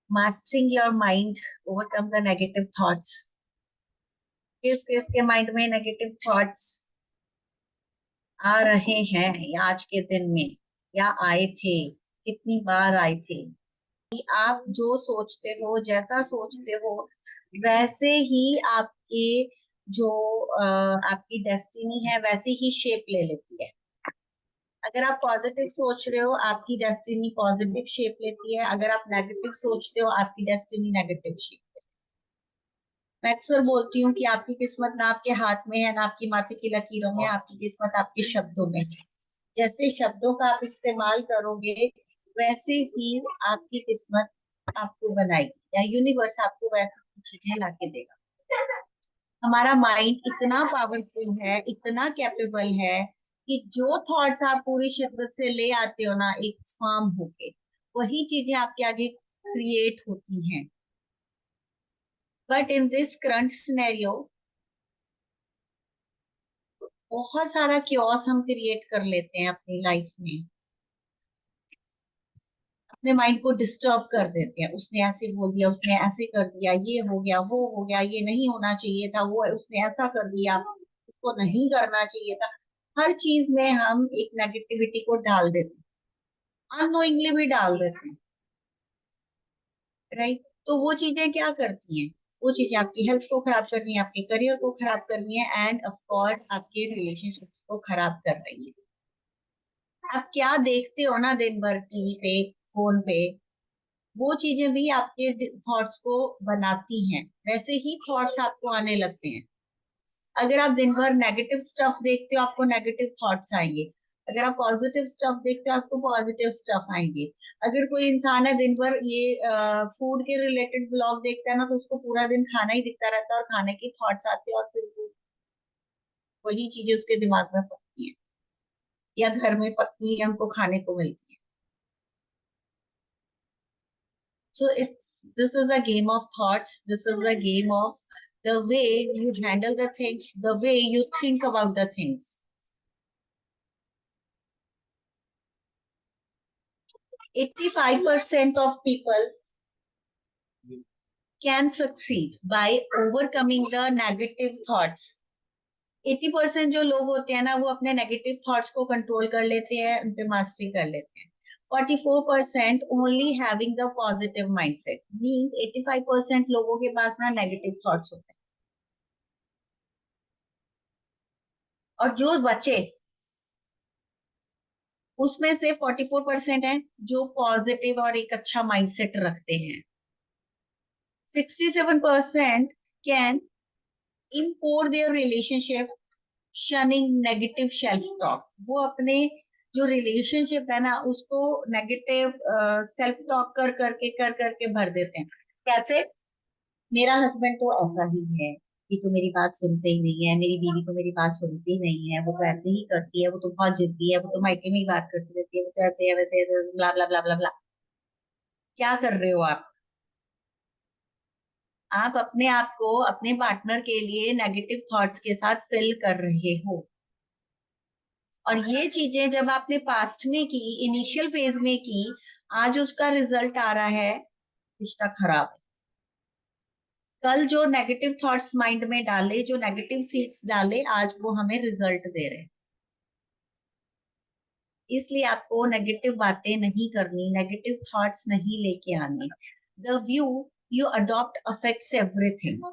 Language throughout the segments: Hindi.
Mastering your mind, overcome the negative thoughts. किस किस के माइंड में नेगेटिव थॉट्स आ रहे हैं आज के दिन में, या आए थे, कितनी बार आए थे? कि आप जो सोचते हो, जैसा सोचते हो, वैसे ही आपके जो आपकी डेस्टिनी है वैसे ही शेप ले लेती है। अगर आप पॉजिटिव सोच रहे हो, आपकी डेस्टिनी पॉजिटिव शेप लेती है। अगर आप नेगेटिव सोचते हो, आपकी डेस्टिनी नेगेटिव शेप लेती है। मैं अक्सर बोलती हूँ कि आपकी किस्मत ना आपके हाथ में है, ना आपकी माथे की लकीरों में, आपकी किस्मत आपके शब्दों में है। जैसे शब्दों का आप इस्तेमाल करोगे, वैसे ही आपकी किस्मत आपको बनाएगी, या यूनिवर्स आपको वैसी चीजें लाके देगा। हमारा माइंड इतना पावरफुल है, इतना कैपेबल है, कि जो थॉट्स आप पूरी शिद्दत से ले आते हो ना, एक फॉर्म होके, वही चीजें आपके आगे क्रिएट होती हैं। But in this current scenario, बहुत सारा क्योस हम क्रिएट कर लेते हैं अपनी लाइफ में, अपने माइंड को डिस्टर्ब कर देते हैं। उसने ऐसे बोल दिया, उसने ऐसे कर दिया, ये हो गया, वो हो गया, ये नहीं होना चाहिए था, वो उसने ऐसा कर दिया, उसको नहीं करना चाहिए था। हर चीज में हम एक नेगेटिविटी को डाल देते हैं, अननोइंगली भी डाल देते हैं, राइट? तो वो चीजें क्या करती हैं? वो चीजें आपकी हेल्थ को खराब कर रही है, आपके करियर को खराब कर रही है, एंड ऑफ कोर्स आपके रिलेशनशिप्स को खराब कर रही है। आप क्या देखते हो ना दिन भर टीवी पे, फोन पे, वो चीजें भी आपके थॉट्स को बनाती हैं। वैसे ही थॉट्स आपको आने लगते हैं। अगर आप दिन भर नेगेटिव स्टफ देखते हो, आपको नेगेटिव थॉट्स आएंगे। अगर आप पॉजिटिव स्टफ देखते हो, आपको पॉजिटिव स्टफ आएंगे। अगर कोई इंसान है दिन भर ये फूड के रिलेटेड ब्लॉग देखता है ना, तो उसको पूरा दिन खाना ही दिखता रहता है, और खाने की थॉट्स आती है, और फिर वही चीजें उसके दिमाग में पकती है, या घर में पकती है, उनको खाने को मिलती है। So this is a game of thoughts. This is a game of the way you handle the things, the way you think about the things. 85% of people can succeed by overcoming the negative thoughts. 80% जो लोग होते हैं ना, वो अपने नेगेटिव थॉट्स को कंट्रोल कर लेते हैं, उन पे मास्टरी कर लेते हैं। 44% only having the positive mindset, means 85% लोगों के पास ना नेगेटिव थॉट्स होते हैं। और जो बचे, उसमें से 44% है जो पॉजिटिव और एक अच्छा माइंडसेट रखते हैं। 67% can import their relationship शनिंग negative self talk. वो अपने जो रिलेशनशिप है ना, उसको नेगेटिव सेल्फ टॉक कर करके भर देते हैं। कैसे? मेरा हस्बैंड तो ऐसा ही है, ये तो मेरी बात सुनते ही नहीं है, मेरी बीवी तो मेरी बात सुनती ही नहीं है, वो तो ऐसे ही करती है, वो तो बहुत जिद्दी है, वो तो मायके में ही बात करती रहती है, वो तो ऐसे है वैसे है, ब्ला ब्ला ब्ला ब्ला ब्ला। क्या कर रहे हो आप? आप अपने आप को अपने पार्टनर के लिए नेगेटिव थॉट्स के साथ फिल कर रहे हो। और ये चीजें जब आपने पास्ट में की, इनिशियल फेज में की, आज उसका रिजल्ट आ रहा है, रिश्ता खराब है। कल जो नेगेटिव थॉट्स माइंड में डाले, जो नेगेटिव सीड्स डाले, आज वो हमें रिजल्ट दे रहे हैं। इसलिए आपको नेगेटिव बातें नहीं करनी, नेगेटिव थॉट्स नहीं लेके आने। The view you adopt affects everything.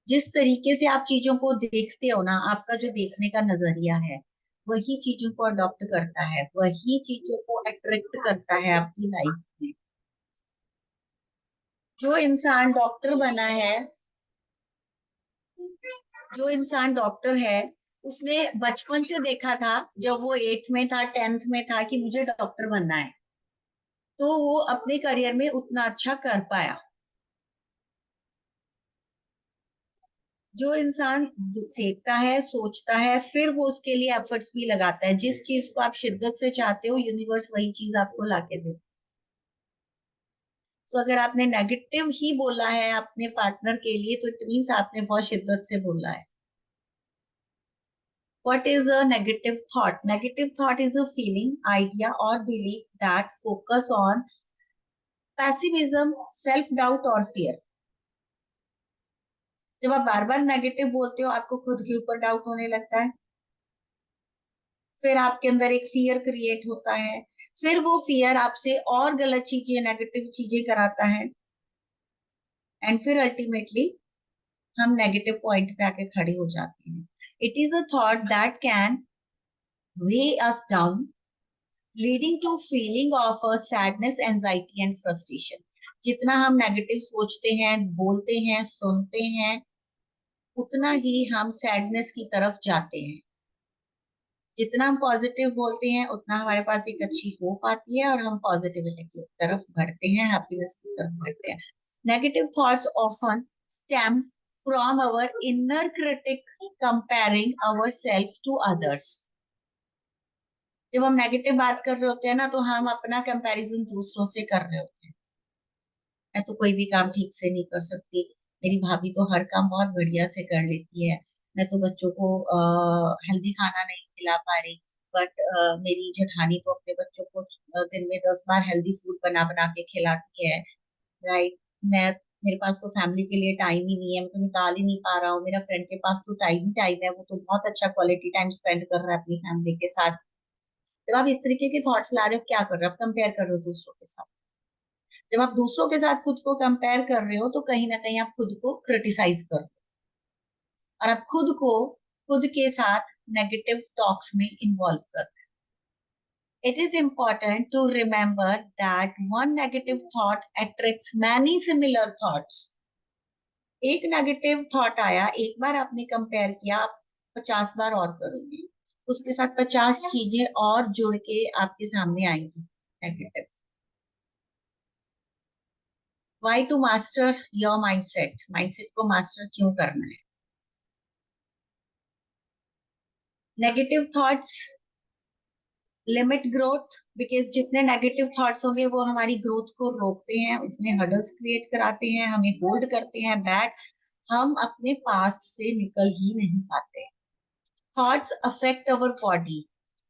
जिस तरीके से आप चीजों को देखते हो ना, आपका जो देखने का नजरिया है, वही चीजों को अडॉप्ट करता है, वही चीजों को अट्रैक्ट करता है आपकी लाइफ में। जो इंसान डॉक्टर बना है, जो इंसान डॉक्टर है, उसने बचपन से देखा था, जब वो 8th में था, 10th में था, कि मुझे डॉक्टर बनना है, तो वो अपने करियर में उतना अच्छा कर पाया। जो इंसान सीखता है, सोचता है, फिर वो उसके लिए एफर्ट्स भी लगाता है। जिस चीज को आप शिद्दत से चाहते हो, यूनिवर्स वही चीज आपको लाके दे। तो अगर आपने नेगेटिव ही बोला है अपने पार्टनर के लिए, तो इट मीन्स आपने बहुत शिद्दत से बोला है। What is a negative thought? Negative thought is a feeling, idea, or belief that focus on passivism, self doubt और फियर। जब आप बार बार नेगेटिव बोलते हो आपको खुद के ऊपर डाउट होने लगता है, फिर आपके अंदर एक फियर क्रिएट होता है, फिर वो फियर आपसे और गलत चीजें, नेगेटिव चीजें कराता है, एंड फिर अल्टीमेटली हम नेगेटिव पॉइंट पे आके खड़े हो जाते हैं। It is a thought that can weigh us down, leading to feeling of a sadness, anxiety and frustration. जितना हम नेगेटिव सोचते हैं, बोलते हैं, सुनते हैं, उतना ही हम सैडनेस की तरफ जाते हैं। जितना हम पॉजिटिव बोलते हैं उतना हमारे पास एक अच्छी होप आती है और हम पॉजिटिविटी की तरफ बढ़ते हैं, हैप्पीनेस की तरफ बढ़ते हैं। Negative thoughts often stem from our inner critic comparing our self to others. जब हम नेगेटिव बात कर रहे होते हैं ना, तो हम अपना कंपैरिजन दूसरों से कर रहे होते हैं। मैं तो कोई भी काम ठीक से नहीं कर सकती, मेरी भाभी तो हर काम बहुत बढ़िया से कर लेती है, मैं तो बच्चों को हेल्दी खाना नहीं खिला पा रही, बट मेरी जेठानी तो अपने बच्चों को दिन में 10 बार हेल्दी फूड बना बना के खिलाती है। राइट। मैं मेरे पास तो फैमिली के लिए टाइम ही नहीं है, मैं तो निकाल ही नहीं पा रहा हूँ। मेरा फ्रेंड के पास तो टाइम ही टाइम है, वो तो बहुत अच्छा क्वालिटी टाइम स्पेंड कर रहा है अपनी फैमिली के साथ। जब आप इस तरीके के थॉट्स ला रहे हो, क्या कर रहे हो? आप कंपेयर कर रहे हो दूसरों के साथ। जब आप दूसरों के साथ खुद को कंपेयर कर रहे हो तो कहीं ना कहीं आप खुद को क्रिटिसाइज कर रहे हो, और आप खुद को खुद के साथ नेगेटिव टॉक्स में इन्वॉल्व कर रहे हो। It is important to remember that one negative thought attracts many similar thoughts. एक नेगेटिव थॉट आया, एक बार आपने कंपेयर किया, आप 50 बार और करोगे, उसके साथ 50 चीजें और जुड़ के आपके सामने आएंगी negative. Why to master your mindset? Mindset को मास्टर क्यों करना है? Negative thoughts limit growth, because जितने नेगेटिव थॉट्स होंगे वो हमारी ग्रोथ को रोकते हैं, उसमें हर्डल्स क्रिएट कराते हैं, हमें होल्ड करते हैं बैक, हम अपने पास्ट से निकल ही नहीं पाते। Thoughts affect our body.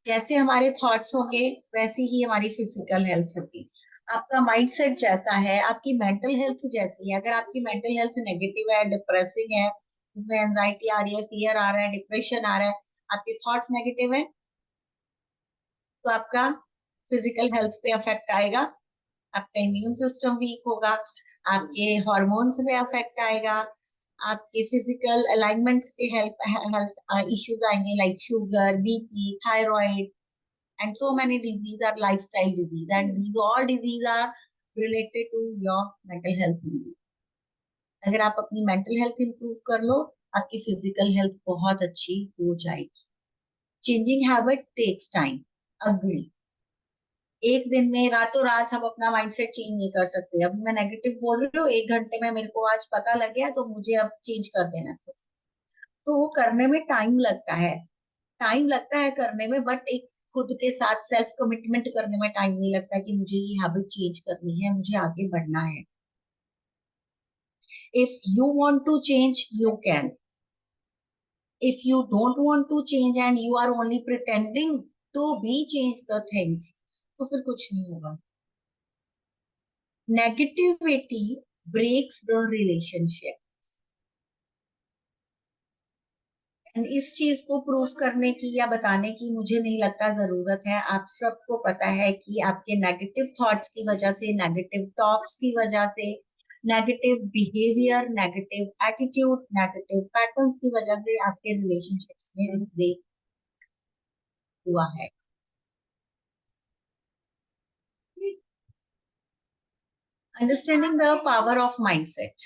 जैसे हमारे थॉट्स होंगे वैसी ही हमारी फिजिकल हेल्थ होगी। आपका माइंडसेट जैसा है आपकी मेंटल हेल्थ जैसी है। अगर आपकी मेंटल हेल्थ नेगेटिव है, डिप्रेसिंग है, उसमें एंजाइटी आ रही है, फियर आ रहा है, डिप्रेशन आ रहा है, आपके थॉट्स नेगेटिव है, तो आपका फिजिकल हेल्थ पे अफेक्ट आएगा। आपका इम्यून सिस्टम वीक होगा, आपके हॉर्मोन्स पे अफेक्ट आएगा, आपके फिजिकल अलाइनमेंट्स पे हेल्थ हेल्थ इश्यूज आएंगे, like sugar, BP, thyroid and so many disease are lifestyle disease, and these all disease are related to your mental health. अगर आप अपनी मेंटल हेल्थ इंप्रूव कर लो, आपकी फिजिकल हेल्थ बहुत अच्छी हो जाएगी। Changing habit takes time, agree. एक दिन में रातों रात हम अपना माइंडसेट चेंज नहीं कर सकते। अभी मैं नेगेटिव बोल रही हूँ, 1 घंटे में मेरे को आज पता लग गया तो मुझे अब चेंज कर देना है। तो वो करने में टाइम लगता है, टाइम लगता है करने में, बट एक खुद के साथ सेल्फ कमिटमेंट करने में टाइम नहीं लगता कि मुझे ये हैबिट चेंज करनी है, मुझे आगे बढ़ना है। If you want to change you can, if you don't want to change and you are only pretending to be change the things, तो फिर कुछ नहीं होगा। Negativity breaks the relationship. And इस चीज को प्रूफ करने की या बताने की मुझे नहीं लगता जरूरत है। आप सबको पता है कि आपके नेगेटिव थॉट्स की वजह से, नेगेटिव टॉक्स की वजह से, negative behaviour, negative attitude, negative patterns की वजह से आपके रिलेशनशिप्स में ब्रेक हुआ है। Understanding the power of mindset.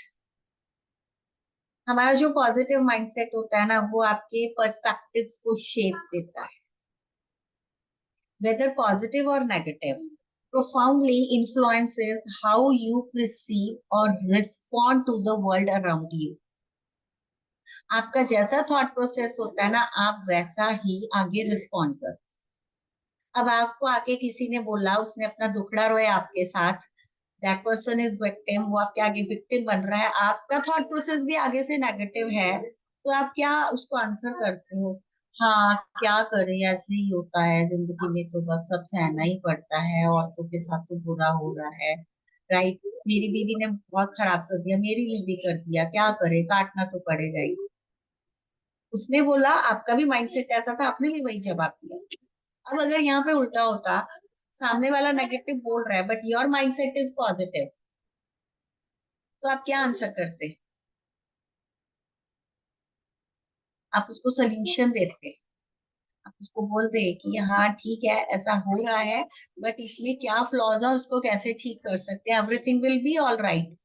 हमारा जो पॉजिटिव माइंडसेट होता है ना, वो आपके पर्सपेक्टिव्स को शेप देता है, whether positive or negative, profoundly influences how you perceive or respond to the world around you. आपका जैसा थॉट प्रोसेस होता है ना, आप वैसा ही आगे रिस्पॉन्ड कर। अब आपको आके किसी ने बोला, उसने अपना दुखड़ा रोया आपके साथ, दैट पर्सन इज विक्टिम, वो आपके आगे विक्टिम बन रहा है, आपका थॉट प्रोसेस भी आगे से नेगेटिव है, तो आप क्या उसको आंसर करते हो? हाँ, क्या करें, ऐसे ही होता है जिंदगी में, तो बस सब सहना ही पड़ता है, औरतों के साथ तो बुरा हो रहा है। राइट, मेरी बीवी ने बहुत खराब कर दिया, मेरी लिए भी कर दिया, क्या करे, काटना तो पड़ेगा ही। उसने बोला, आपका भी माइंडसेट ऐसा था, आपने भी वही जवाब दिया। अब अगर यहाँ पे उल्टा होता, सामने वाला नेगेटिव बोल रहा है but your mindset is positive, तो आप क्या आंसर करते? आप उसको सोल्यूशन देते, आप उसको बोलते कि हाँ ठीक है, ऐसा हो रहा है, बट इसमें क्या फ्लॉज है, उसको कैसे ठीक कर सकते हैं, everything will be all right,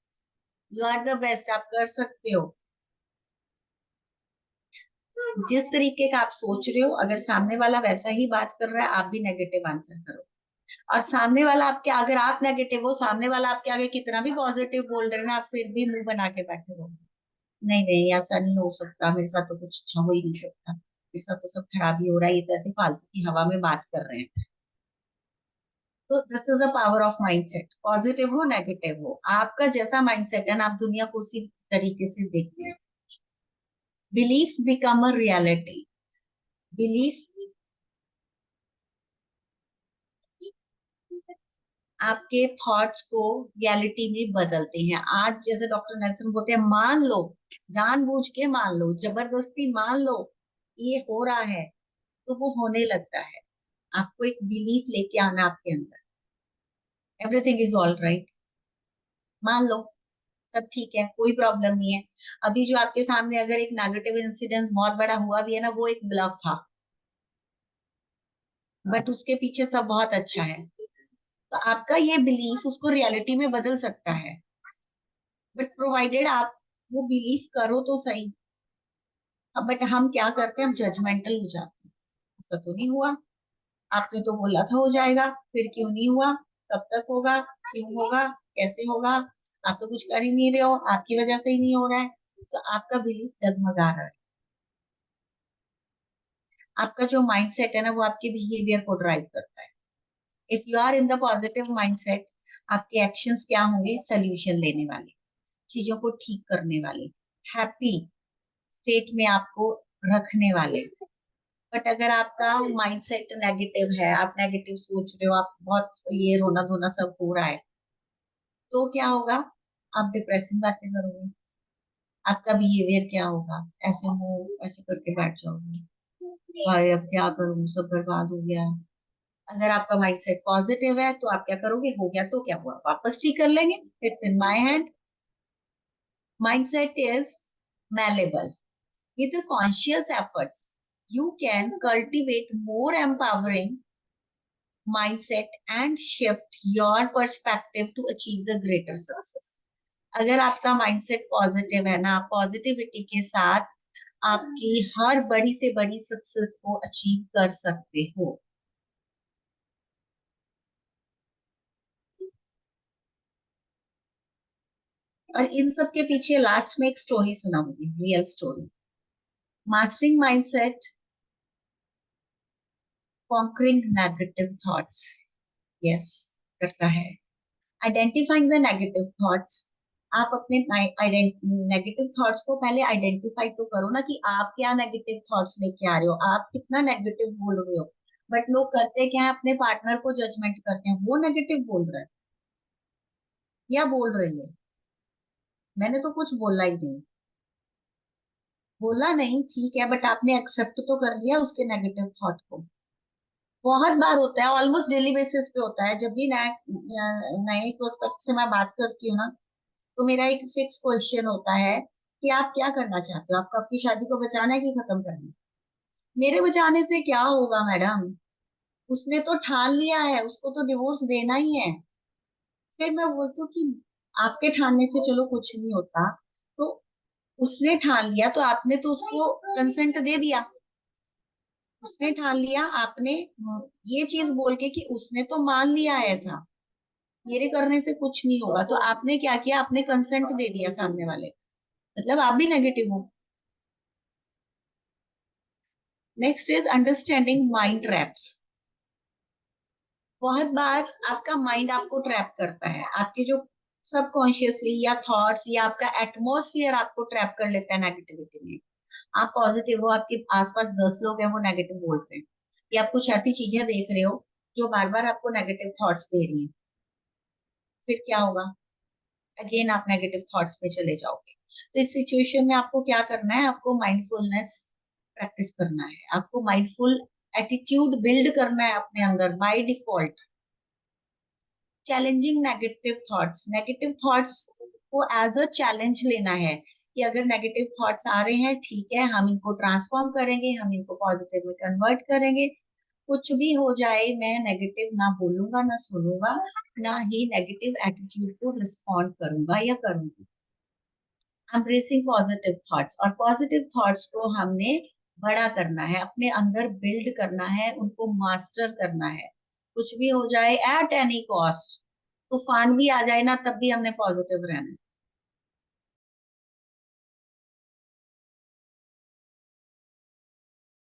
you are the best, आप कर सकते हो। जिस तरीके का आप सोच रहे हो, अगर सामने वाला वैसा ही बात कर रहा है, आप भी नेगेटिव आंसर करो। और सामने वाला आपके, अगर आप नेगेटिव हो, सामने वाला आपके आगे कितना भी पॉजिटिव बोल रहे हैं ना, आप फिर भी मुंह बना के बैठे रहो, नहीं नहीं ऐसा नहीं हो सकता, मेरे साथ तो कुछ अच्छा हो ही नहीं सकता, मेरे साथ तो सब खराब ही हो रहा है, ये तो ऐसे फालतू की हवा में बात कर रहे हैं। तो this is the power of mindset, positive हो नेगेटिव हो, आपका जैसा माइंडसेट है ना, आप दुनिया को उसी तरीके से देखते हैं। Beliefs become a reality, belief आपके थॉट्स को रियलिटी में बदलते हैं। आज जैसे डॉक्टर नेल्सन बोलते हैं, मान लो, जानबूझ के मान लो, जबरदस्ती मान लो ये हो रहा है, तो वो होने लगता है। आपको एक बिलीफ लेके आना आपके अंदर, एवरीथिंग इज ऑल राइट, मान लो सब ठीक है, कोई प्रॉब्लम नहीं है। अभी जो आपके सामने अगर एक नेगेटिव इंसिडेंस बहुत बड़ा हुआ भी है ना, वो एक ब्लफ था, बट उसके पीछे सब बहुत अच्छा है। तो आपका ये बिलीफ उसको रियलिटी में बदल सकता है, बट प्रोवाइडेड आप वो बिलीव करो तो सही। अब बट हम क्या करते हैं, हम जजमेंटल हो जाते हैं, ऐसा तो नहीं हुआ, आपने तो बोला था हो जाएगा, फिर क्यों नहीं हुआ, कब तक होगा, क्यों होगा, कैसे होगा, आप तो कुछ कर ही नहीं रहे हो, आपकी वजह से ही नहीं हो रहा है। तो आपका बिलीफ डगमगा रहा है। आपका जो माइंडसेट है ना, वो आपके बिहेवियर को ड्राइव करता है। If you are in the positive mindset, आपके एक्शंस क्या होंगे, सोल्यूशन लेने वाले, चीजों को ठीक करने वाले, हैप्पी स्टेट में आपको रखने वाले। बट अगर आपका माइंडसेट नेगेटिव है, आप नेगेटिव सोच रहे हो, आप बहुत ये रोना धोना सब हो रहा है, तो क्या होगा, आप डिप्रेसिंग बातें करोगे, आपका बिहेवियर क्या होगा, ऐसे मुंह ऐसे करके बैठ जाओगे, भाई अब क्या करूं, सब बर्बाद हो गया। अगर आपका माइंडसेट पॉजिटिव है, तो आप क्या करोगे, हो गया तो क्या हुआ, वापस ठीक कर लेंगे, it's in my hand. Mindset is malleable. With the conscious efforts, you can cultivate more empowering mindset and shift your perspective to achieve the greater success. अगर आपका माइंडसेट पॉजिटिव है ना, आप पॉजिटिविटी के साथ आपकी हर बड़ी से बड़ी सक्सेस को अचीव कर सकते हो। और इन सब के पीछे लास्ट में एक स्टोरी सुनाऊंगी, real story. Mastering mindset, conquering negative thoughts, yes, करता है। आइडेंटिफाइंग द नेगेटिव थॉट्स, आप अपने नेगेटिव थॉट्स को पहले आइडेंटिफाई तो करो ना, कि आप क्या नेगेटिव थॉट्स लेके आ रहे हो, आप कितना नेगेटिव बोल रहे हो। बट लोग करते क्या है, अपने पार्टनर को जजमेंट करते हैं, वो नेगेटिव बोल रहा है या बोल रही है, मैंने तो कुछ बोला ही नहीं। बोला नहीं ठीक है, बट आपने एक्सेप्ट तो कर लिया उसके नेगेटिव थॉट को। बहुत बार होता है, ऑलमोस्ट डेली बेसिस पे होता है, जब भी नए नए प्रोस्पेक्ट से मैं बात करती हूँ ना, तो मेरा एक फिक्स क्वेश्चन होता है कि आप क्या करना चाहते हो, आपको आपकी शादी को बचाना है कि खत्म करना है। मेरे बचाने से क्या होगा मैडम, उसने तो ठान लिया है, उसको तो डिवोर्स देना ही है। फिर मैं बोलती हूँ कि आपके ठानने से चलो कुछ नहीं होता, तो उसने ठान लिया, तो आपने तो उसको कंसेंट दे दिया, उसने ठान लिया, आपने ये चीज बोल के कि उसने तो मान लिया है था, मेरे करने से कुछ नहीं होगा, तो आपने क्या किया, आपने कंसेंट दे दिया सामने वाले, मतलब आप भी नेगेटिव हो। Next is understanding mind traps. बहुत बार आपका माइंड आपको ट्रैप करता है, आपके जो सबकॉन्शियसली या थॉट्स या आपका एटमोसफियर आपको ट्रैप कर लेता है नेगेटिविटी में। आप पॉजिटिव हो, आपके आसपास 10 लोग हैं वो नेगेटिव बोलते हैं, या आप कुछ ऐसी चीजें देख रहे हो जो बार बार आपको नेगेटिव थॉट्स दे रही हैं, फिर क्या होगा? अगेन आप नेगेटिव थॉट्स पे चले जाओगे। तो इस सिचुएशन में आपको क्या करना है? आपको माइंडफुलनेस प्रैक्टिस करना है, आपको माइंडफुल एटीट्यूड बिल्ड करना है अपने अंदर by default. Challenging negative thoughts को एज अ चैलेंज लेना है कि अगर नेगेटिव थॉट्स आ रहे हैं, ठीक है, हम इनको ट्रांसफॉर्म करेंगे, हम इनको पॉजिटिव में कन्वर्ट करेंगे। कुछ भी हो जाए, मैं नेगेटिव ना बोलूंगा, ना सुनूंगा, ना ही नेगेटिव एटीट्यूड को रिस्पॉन्ड करूंगा या करूंगी। एम्ब्रेसिंग पॉजिटिव थॉट्स, और पॉजिटिव थॉट्स को हमने बड़ा करना है, अपने अंदर बिल्ड करना है, उनको मास्टर करना है। कुछ भी हो जाए, एट एनी कॉस्ट, तूफान भी आ जाए ना, तब भी हमने पॉजिटिव रहना है।